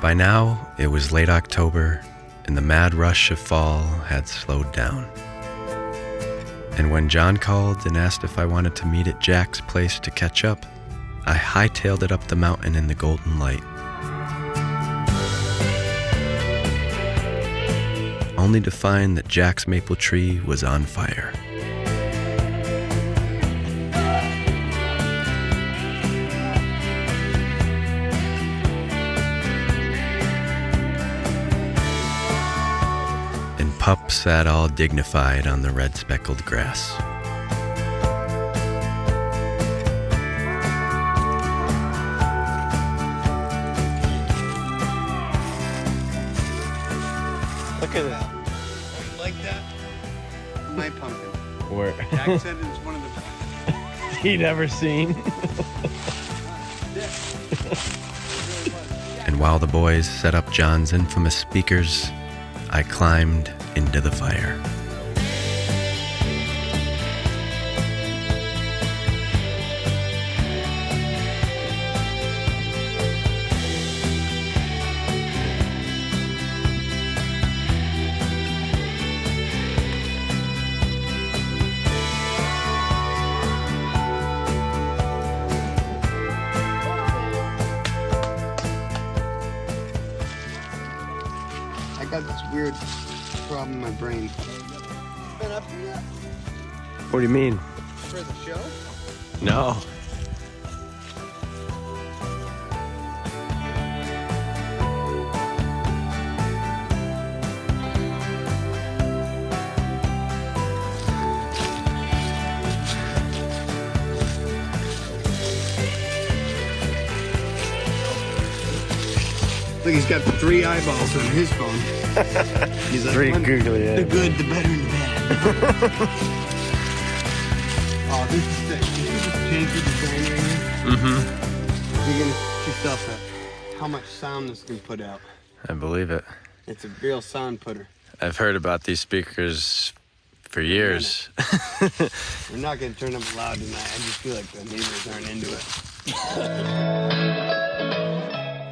By now, it was late October, and the mad rush of fall had slowed down. And when John called and asked if I wanted to meet at Jack's place to catch up, I hightailed it up the mountain in the golden light. Only to find that Jack's maple tree was on fire. And Pup sat all dignified on the red speckled grass. Look at that. Oh, you like that? My pumpkin. Where? Jack said it's one of the best. He'd ever seen. And while the boys set up John's infamous speakers, I climbed into the fire. I got this weird problem in my brain. Been up here yet? What do you mean? For the show? No. Look, he's got 3 eyeballs on his phone. He's like, Three "One- googly the eyes." good, the better, and the bad. Oh, this is sick. You see this change the design right here? Mm-hmm. You're gonna see yourself at how much sound this can put out. I believe it. It's a real sound putter. I've heard about these speakers for years. We're not gonna turn them loud tonight. I just feel like the neighbors aren't into it.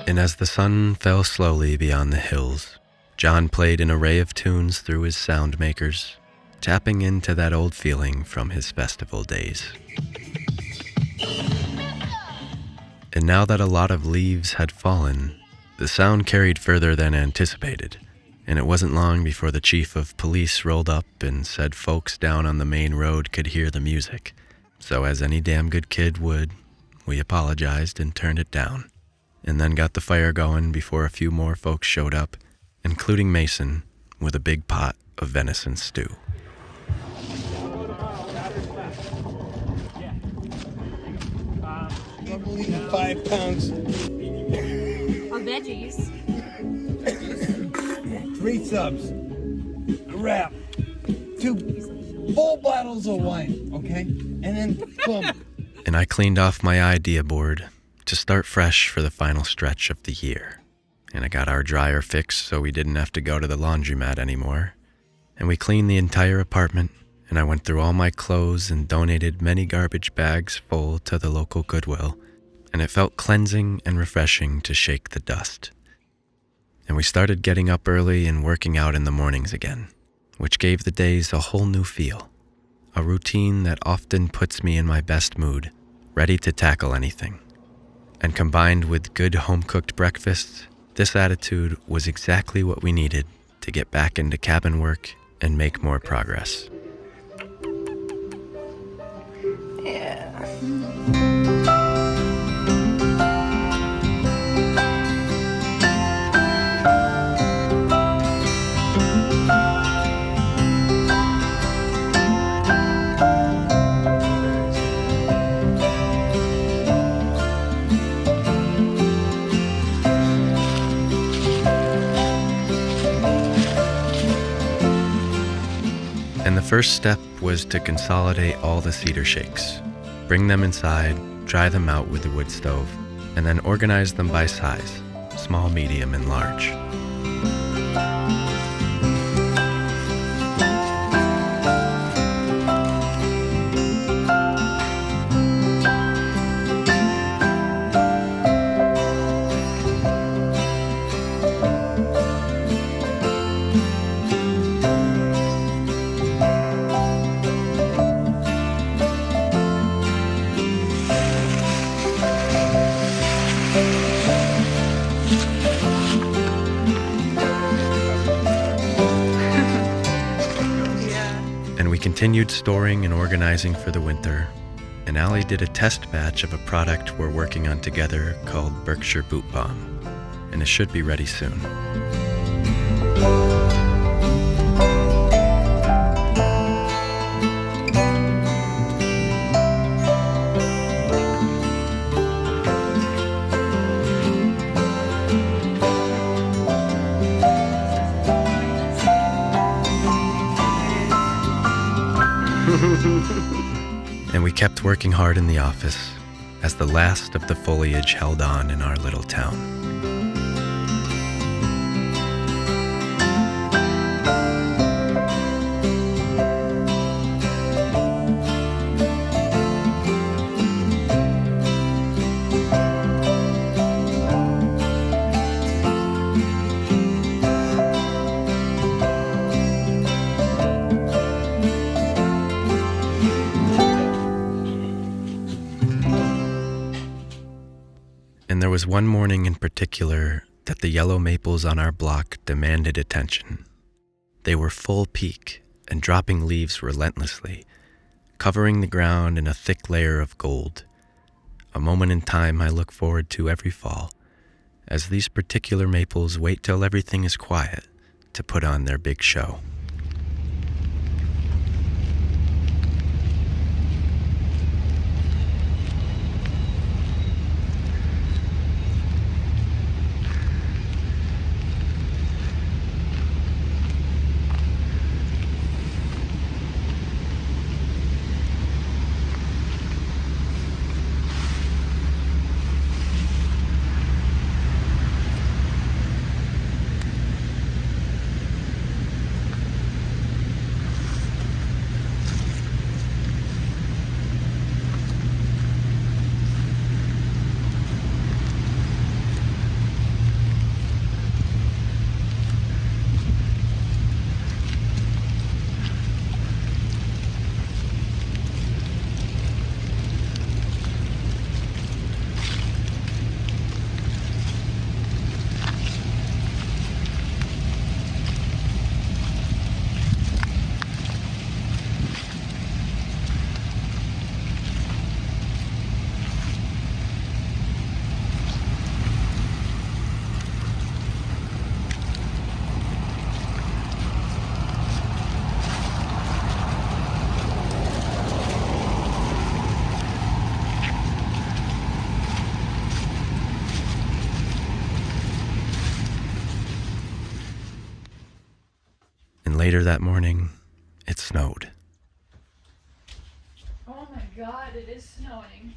And as the sun fell slowly beyond the hills, John played an array of tunes through his sound makers, tapping into that old feeling from his festival days. And now that a lot of leaves had fallen, the sound carried further than anticipated, and it wasn't long before the chief of police rolled up and said folks down on the main road could hear the music. So as any damn good kid would, we apologized and turned it down, and then got the fire going before a few more folks showed up, including Mason, with a big pot of venison stew. I believe 5 pounds, Of veggies. 3 subs, a wrap, 2 full bottles of wine, okay? And then boom. And I cleaned off my idea board to start fresh for the final stretch of the year. And I got our dryer fixed so we didn't have to go to the laundromat anymore. And we cleaned the entire apartment, and I went through all my clothes and donated many garbage bags full to the local Goodwill. And it felt cleansing and refreshing to shake the dust. And we started getting up early and working out in the mornings again, which gave the days a whole new feel. A routine that often puts me in my best mood, ready to tackle anything. And combined with good home-cooked breakfasts, this attitude was exactly what we needed to get back into cabin work and make more progress. And the first step was to consolidate all the cedar shakes, bring them inside, dry them out with the wood stove, and then organize them by size, small, medium, and large. continued storing and organizing for the winter, and Allie did a test batch of a product we're working on together called Berkshire Boot Balm, and it should be ready soon. And we kept working hard in the office as the last of the foliage held on in our little town. And there was one morning in particular that the yellow maples on our block demanded attention. They were full peak and dropping leaves relentlessly, covering the ground in a thick layer of gold. A moment in time I look forward to every fall, as these particular maples wait till everything is quiet to put on their big show. And later that morning, it snowed. Oh my god, it is snowing.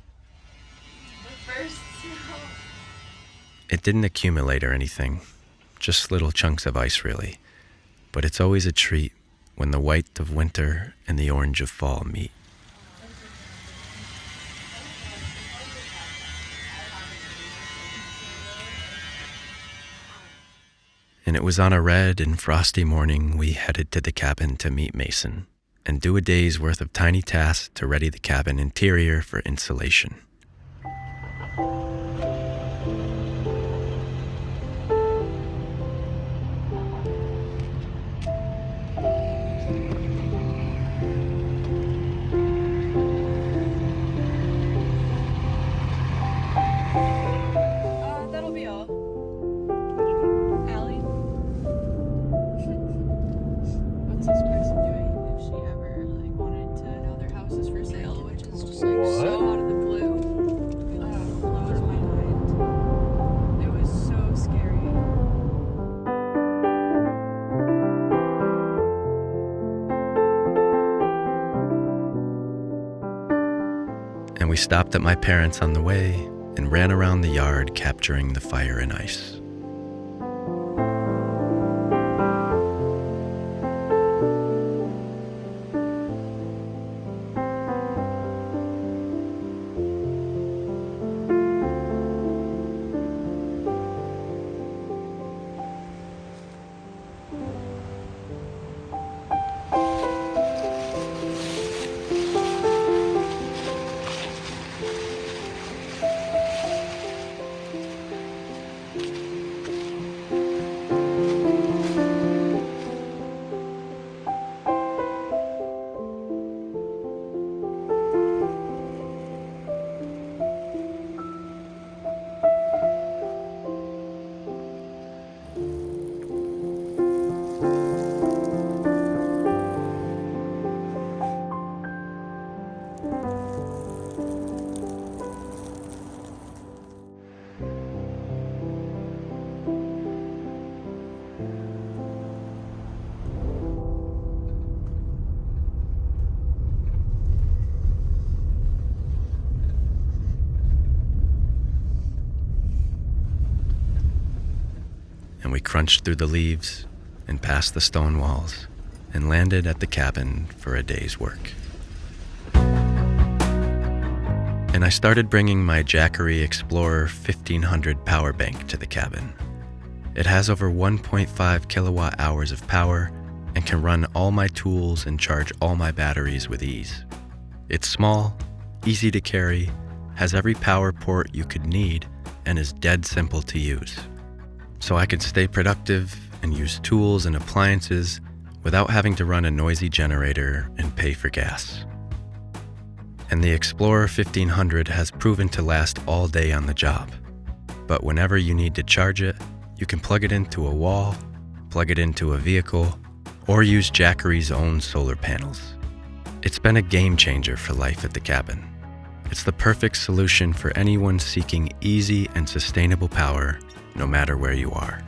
The first snow. It didn't accumulate or anything, just little chunks of ice really. But it's always a treat when the white of winter and the orange of fall meet. And it was on a red and frosty morning we headed to the cabin to meet Mason and do a day's worth of tiny tasks to ready the cabin interior for insulation. That'll be all. Allie? What's this person doing if she ever wanted to know their house is for sale, which is just so out of the blue. Blows my mind. It was so scary. And we stopped at my parents' on the way and ran around the yard capturing the fire and ice. we crunched through the leaves and past the stone walls and landed at the cabin for a day's work. And I started bringing my Jackery Explorer 1500 power bank to the cabin. It has over 1.5 kilowatt hours of power and can run all my tools and charge all my batteries with ease. It's small, easy to carry, has every power port you could need, and is dead simple to use. So I could stay productive and use tools and appliances without having to run a noisy generator and pay for gas. And the Explorer 1500 has proven to last all day on the job. But whenever you need to charge it, you can plug it into a wall, plug it into a vehicle, or use Jackery's own solar panels. It's been a game changer for life at the cabin. It's the perfect solution for anyone seeking easy and sustainable power, no matter where you are.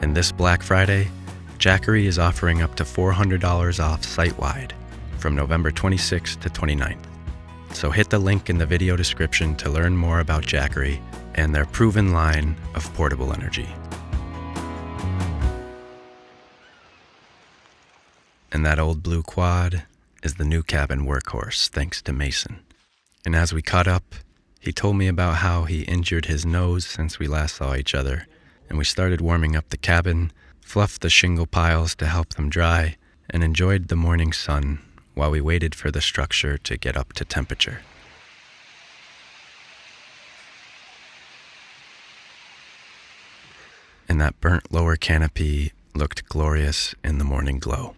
And this Black Friday, Jackery is offering up to $400 off site-wide from November 26th to 29th. So hit the link in the video description to learn more about Jackery and their proven line of portable energy. And that old blue quad is the new cabin workhorse, thanks to Mason. And as we caught up, he told me about how he injured his nose since we last saw each other, and we started warming up the cabin, fluffed the shingle piles to help them dry, and enjoyed the morning sun while we waited for the structure to get up to temperature. And that burnt lower canopy looked glorious in the morning glow.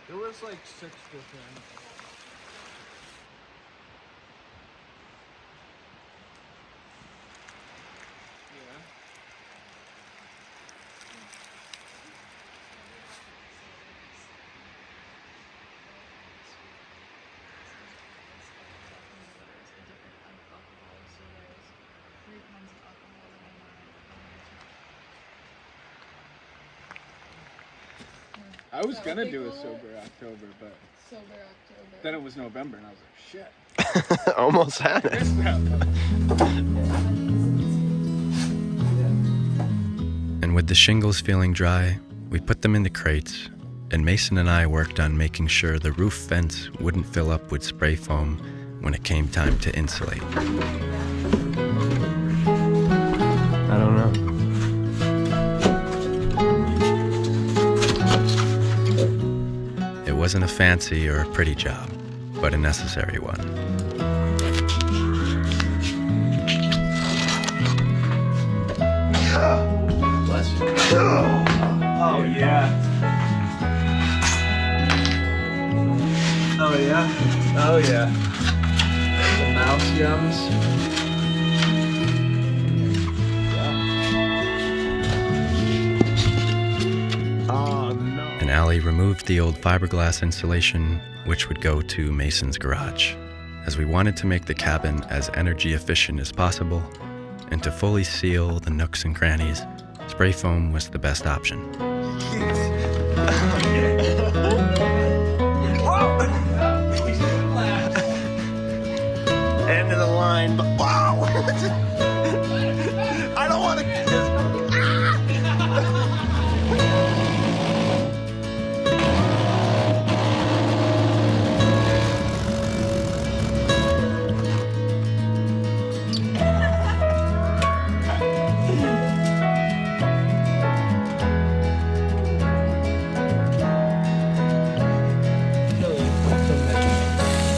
There was like 6 different. Yeah. I was gonna do a sober October, but Sober October. then it was November, and I was like, shit. Almost had it. And with the shingles feeling dry, we put them into crates, and Mason and I worked on making sure the roof vents wouldn't fill up with spray foam when it came time to insulate. I don't know. It wasn't a fancy or a pretty job, but a necessary one. Bless you. Oh yeah. Oh yeah. Oh yeah. The mouse yums. And Allie removed the old fiberglass insulation, which would go to Mason's garage, as we wanted to make the cabin as energy efficient as possible, and to fully seal the nooks and crannies, spray foam was the best option. End of the line, but wow! I don't want to.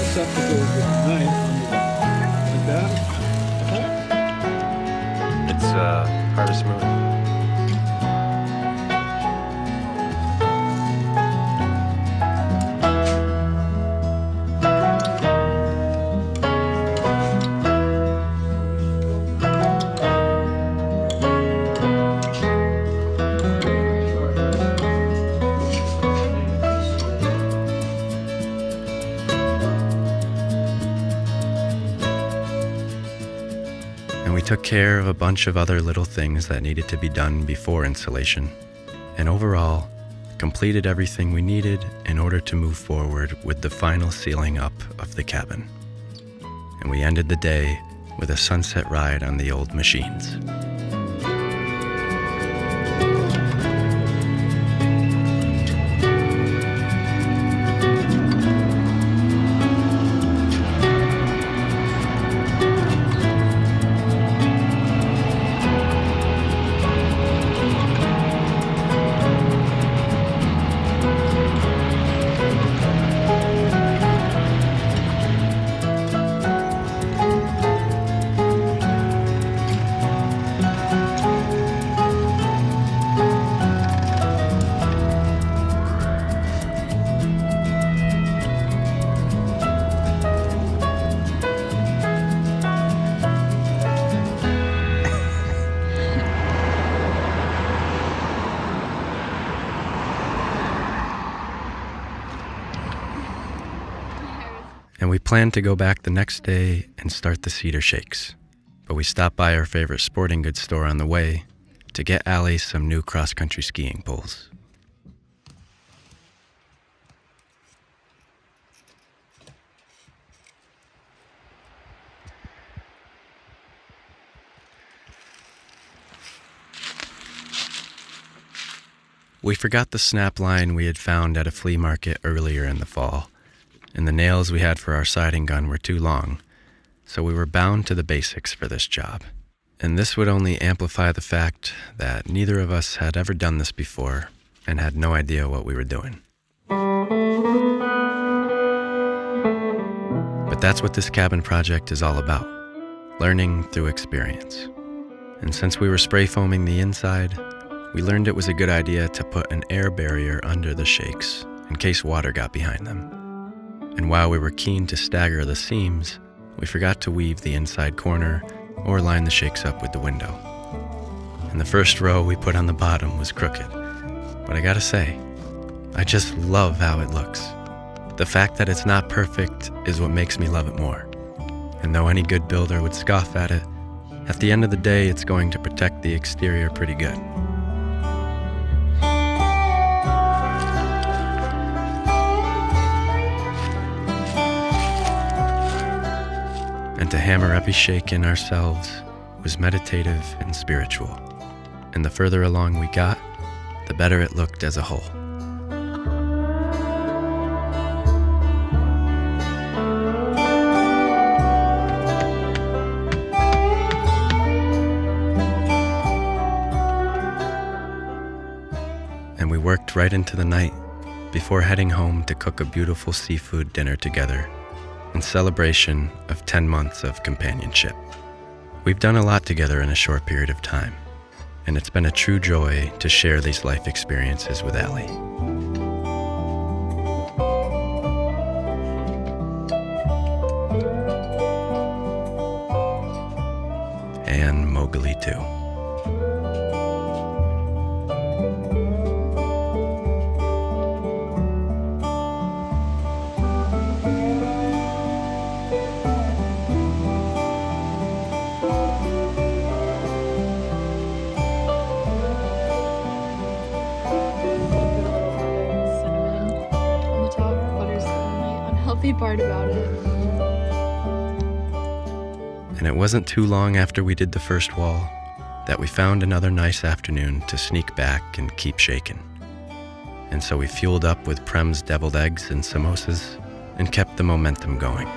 Receptacle with a knife under the, like that. took care of a bunch of other little things that needed to be done before installation, and overall, completed everything we needed in order to move forward with the final sealing up of the cabin. And we ended the day with a sunset ride on the old machines. And we planned to go back the next day and start the cedar shakes. But we stopped by our favorite sporting goods store on the way to get Allie some new cross-country skiing poles. We forgot the snap line we had found at a flea market earlier in the fall, and the nails we had for our siding gun were too long, so we were bound to the basics for this job. And this would only amplify the fact that neither of us had ever done this before and had no idea what we were doing. But that's what this cabin project is all about, learning through experience. And since we were spray foaming the inside, we learned it was a good idea to put an air barrier under the shakes in case water got behind them. And while we were keen to stagger the seams, we forgot to weave the inside corner or line the shakes up with the window. And the first row we put on the bottom was crooked. But I gotta say, I just love how it looks. The fact that it's not perfect is what makes me love it more. And though any good builder would scoff at it, at the end of the day, it's going to protect the exterior pretty good. And to hammer every shake in ourselves was meditative and spiritual. And the further along we got, the better it looked as a whole. And we worked right into the night before heading home to cook a beautiful seafood dinner together in celebration of 10 months of companionship. We've done a lot together in a short period of time, and it's been a true joy to share these life experiences with Allie. And Mowgli too. Part about it. And it wasn't too long after we did the first wall that we found another nice afternoon to sneak back and keep shaking. And so we fueled up with Prem's deviled eggs and samosas and kept the momentum going.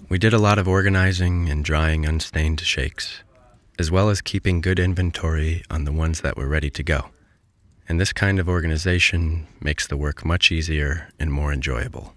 We did a lot of organizing and drying unstained shakes, as well as keeping good inventory on the ones that were ready to go. And this kind of organization makes the work much easier and more enjoyable.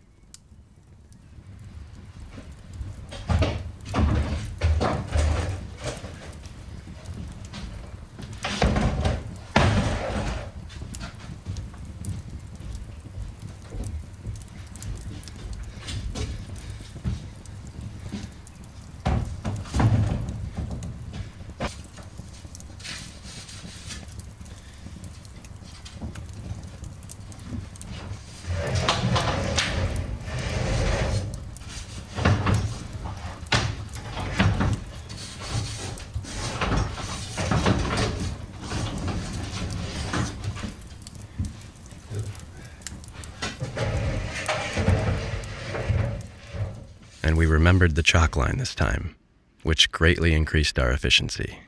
And we remembered the chalk line this time, which greatly increased our efficiency.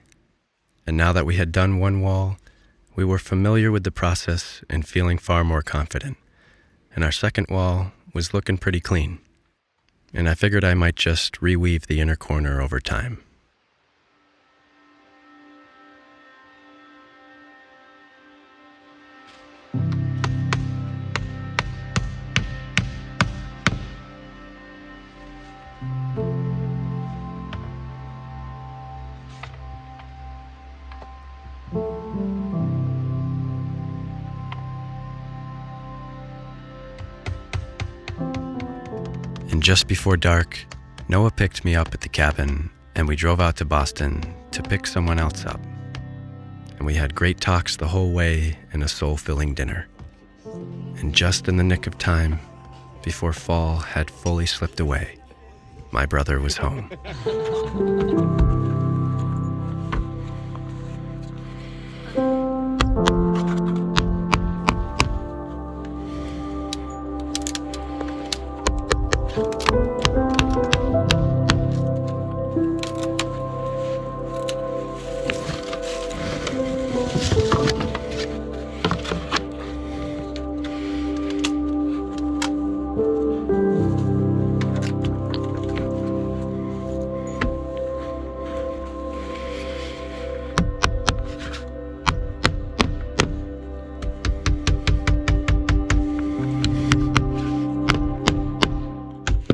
And now that we had done one wall, we were familiar with the process and feeling far more confident. And our second wall was looking pretty clean. And I figured I might just reweave the inner corner over time. And just before dark, Noah picked me up at the cabin and we drove out to Boston to pick someone else up. And we had great talks the whole way and a soul-filling dinner. And just in the nick of time, before fall had fully slipped away, my brother was home.